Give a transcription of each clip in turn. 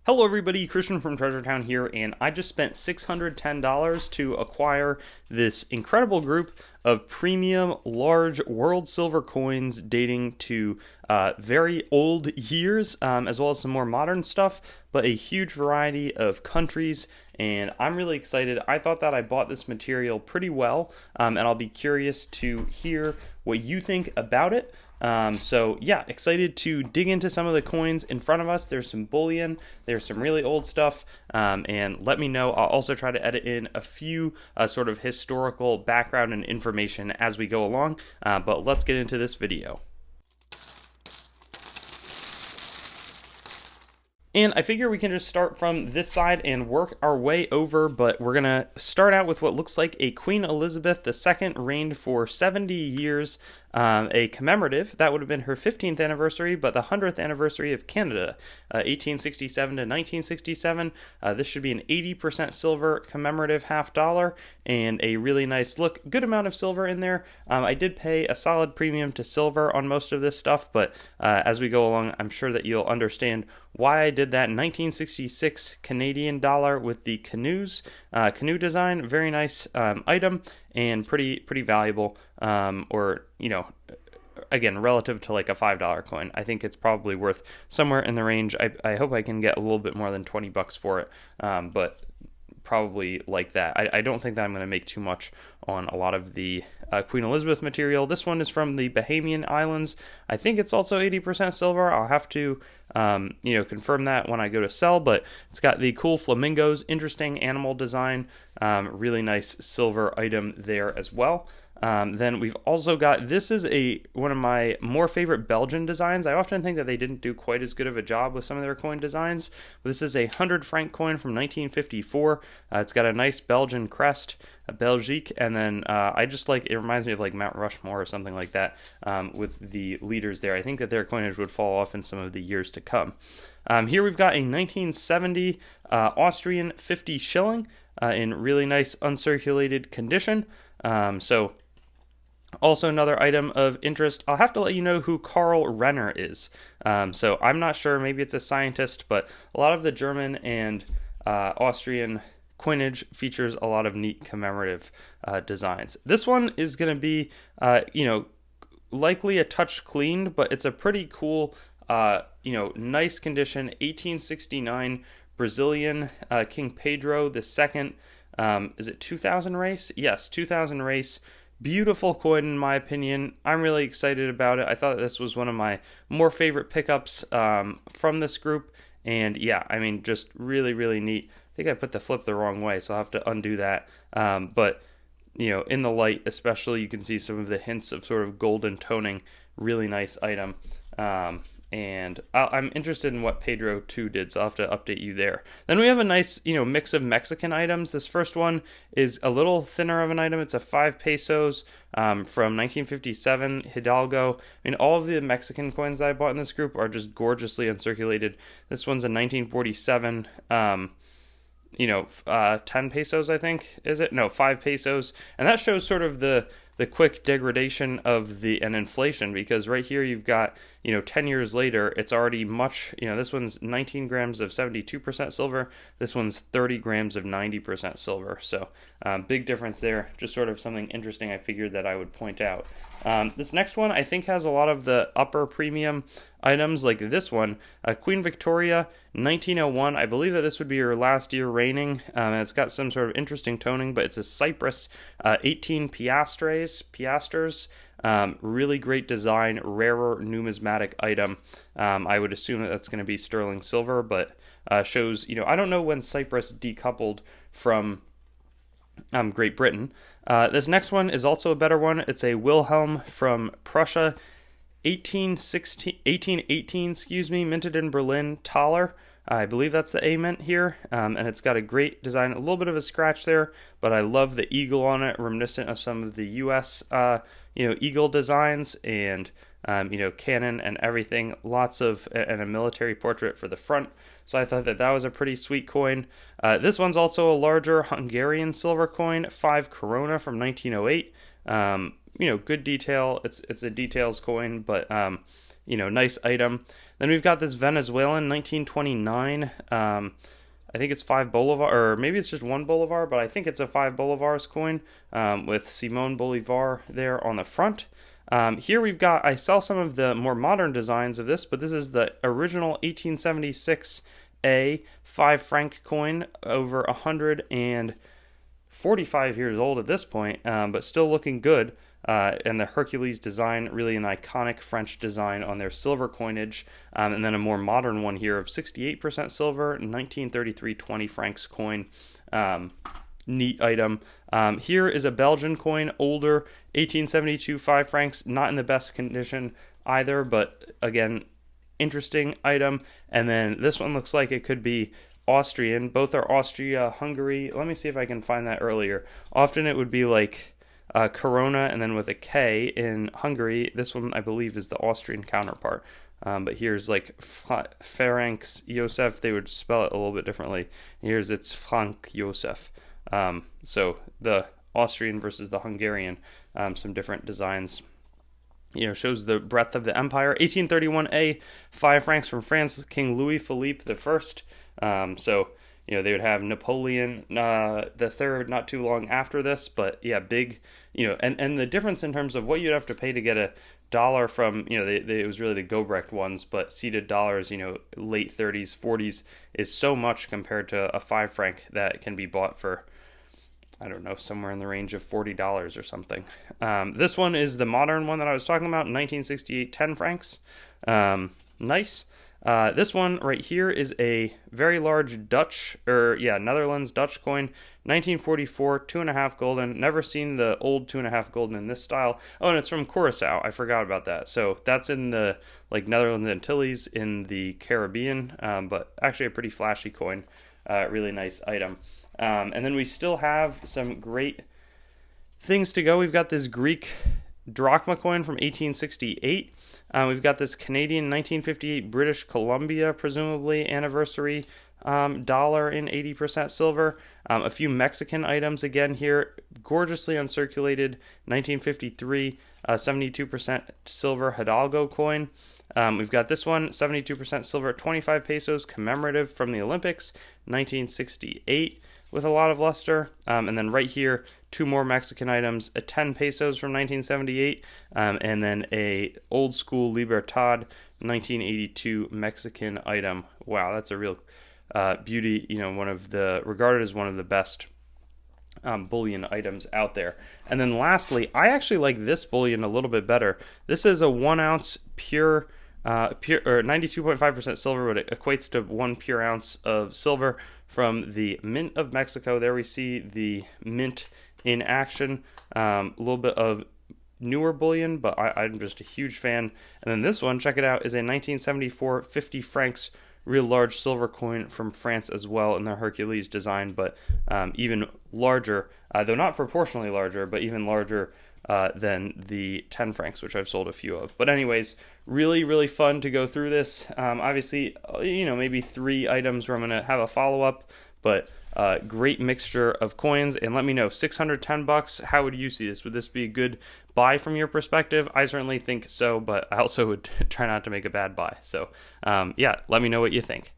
Hello everybody, Christian from Treasure Town here, and I just spent $610 to acquire this incredible group of premium large world silver coins dating to very old years, as well as some more modern stuff, but a huge variety of countries, and I'm really excited. I thought that I bought this material pretty well, and I'll be curious to hear what you think about it. So yeah, excited to dig into some of the coins in front of us. There's some bullion, there's some really old stuff, and let me know. I'll also try to edit in a few sort of historical background and information as we go along, but let's get into this video. And I figure we can just start from this side and work our way over, but we're going to start out with what looks like a Queen Elizabeth II reigned for 70 years, a commemorative. That would have been her 15th anniversary, but the 100th anniversary of Canada, 1867 to 1967. This should be an 80% silver commemorative $50 and a really nice look. Good amount of silver in there. I did pay a solid premium to silver on most of this stuff, but as we go along, I'm sure that you'll understand why I did that. 1966 Canadian dollar with the canoe design. Very nice item and pretty valuable, or again, relative to like a $5 coin. I think it's probably worth somewhere in the range. I hope I can get a little bit more than 20 bucks for it, but probably like that. I don't think that I'm going to make too much on a lot of the Queen Elizabeth material. This one is from the Bahamian Islands. I think it's also 80% silver. I'll have to confirm that when I go to sell, but it's got the cool flamingos, interesting animal design, really nice silver item there as well. Then we've also got, this is one of my more favorite Belgian designs. I often think that they didn't do quite as good of a job with some of their coin designs, but this is a 100 franc coin from 1954. It's got a nice Belgian crest, a Belgique, and then I just like, it reminds me of like Mount Rushmore or something like that, with the leaders there. I think that their coinage would fall off in some of the years to come. Here we've got a 1970 Austrian 50 shilling in really nice uncirculated condition. Also another item of interest, I'll have to let you know who Karl Renner is. So I'm not sure, maybe it's a scientist, but a lot of the German and Austrian coinage features a lot of neat commemorative designs. This one is going to be, likely a touch cleaned, but it's a pretty cool, nice condition, 1869 Brazilian King Pedro II. Is it 2000 race? Yes, 2000 race. Beautiful coin in my opinion. I'm really excited about it. I thought this was one of my more favorite pickups from this group. And yeah, I mean, just really neat. I think I put the flip the wrong way, so I'll have to undo that. But, in the light especially, you can see some of the hints of sort of golden toning. Really nice item. And I'm interested in what Pedro 2 did, so I'll have to update you there. Then we have a nice, mix of Mexican items. This first one is a little thinner of an item. It's a 5 pesos from 1957 Hidalgo. I mean, all of the Mexican coins that I bought in this group are just gorgeously uncirculated. This one's a 1947, 10 pesos, I think, is it? No, 5 pesos. And that shows sort of the quick degradation of an inflation, because right here you've got, 10 years later, it's already much, this one's 19 grams of 72% silver. This one's 30 grams of 90% silver. So big difference there. Just sort of something interesting I figured that I would point out. This next one I think has a lot of the upper premium items, like this one, Queen Victoria 1901. I believe that this would be her last year reigning. And it's got some sort of interesting toning, but it's a Cyprus 18 piastres. Really great design, rarer numismatic item. I would assume that that's going to be sterling silver, but shows, I don't know when Cyprus decoupled from Great Britain. This next one is also a better one. It's a Wilhelm from Prussia, 1818, minted in Berlin, Thaler. I believe that's the A mint here, and it's got a great design, a little bit of a scratch there, but I love the eagle on it, reminiscent of some of the U.S. Eagle designs, and cannon and everything. Lots of, and a military portrait for the front. So I thought that was a pretty sweet coin. This one's also a larger Hungarian silver coin, 5 Corona from 1908. Good detail. It's a details coin, but nice item. Then we've got this Venezuelan 1929. I think it's 5 Bolivar, or maybe it's just 1 Bolivar, but I think it's a 5 Bolivars coin with Simon Bolivar there on the front. Here we've got, I sell some of the more modern designs of this, but this is the original 1876 5 franc coin, over 145 years old at this point, but still looking good. And the Hercules design, really an iconic French design on their silver coinage. And then a more modern one here of 68% silver, 1933 20 francs coin. Neat item. Here is a Belgian coin, older, 1872 5 francs, not in the best condition either, but again, interesting item. And then this one looks like it could be Austrian. Both are Austria, Hungary. Let me see if I can find that earlier. Often it would be like Corona and then with a K in Hungary. This one I believe is the Austrian counterpart. But here's like Ferenc Josef. They would spell it a little bit differently. Here's it's Frank Josef. So the Austrian versus the Hungarian, some different designs. Shows the breadth of the empire. 1831 5 francs from France, King Louis Philippe I. So they would have Napoleon the third not too long after this, but yeah, big, and the difference in terms of what you'd have to pay to get a dollar from, it was really the Gobrecht ones, but seeded dollars, late 30s, 40s is so much compared to a 5 franc that can be bought for, I don't know, somewhere in the range of $40 or something. This one is the modern one that I was talking about, 1968 10 francs. Nice. This one right here is a very large Netherlands Dutch coin, 1944, 2.5 golden. Never seen the old 2.5 golden in this style. Oh, and it's from Curacao. I forgot about that. So that's in the Netherlands Antilles in the Caribbean, but actually a pretty flashy coin. Really nice item. And then we still have some great things to go. We've got this Greek drachma coin from 1868. We've got this Canadian 1958 British Columbia, presumably anniversary dollar in 80% silver. A few Mexican items again here, gorgeously uncirculated 1953 72% silver Hidalgo coin. We've got this one, 72% silver, 25 pesos, commemorative from the Olympics, 1968, with a lot of luster. And then right here, 2 more Mexican items, a 10 pesos from 1978, and then a old school Libertad 1982 Mexican item. Wow, that's a real beauty, regarded as one of the best bullion items out there. And then lastly, I actually like this bullion a little bit better. This is a 1 ounce pure or 92.5% silver, but it equates to 1 pure ounce of silver from the Mint of Mexico. There we see the mint in action. A little bit of newer bullion, but I'm just a huge fan. And then this one, check it out, is a 1974 50 francs real large silver coin from France as well in the Hercules design, but even larger, though not proportionally larger, but even larger than the 10 francs, which I've sold a few of. But anyways, really, really fun to go through this. Obviously, maybe 3 items where I'm going to have a follow-up, but great mixture of coins. And let me know, $610, how would you see this? Would this be a good buy from your perspective? I certainly think so, but I also would try not to make a bad buy. So yeah, let me know what you think.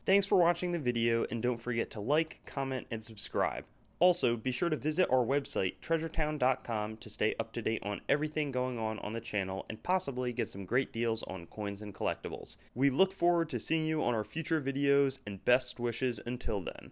Thanks for watching the video, and don't forget to like, comment, and subscribe. Also, be sure to visit our website, treasuretown.com, to stay up to date on everything going on the channel and possibly get some great deals on coins and collectibles. We look forward to seeing you on our future videos, and best wishes until then.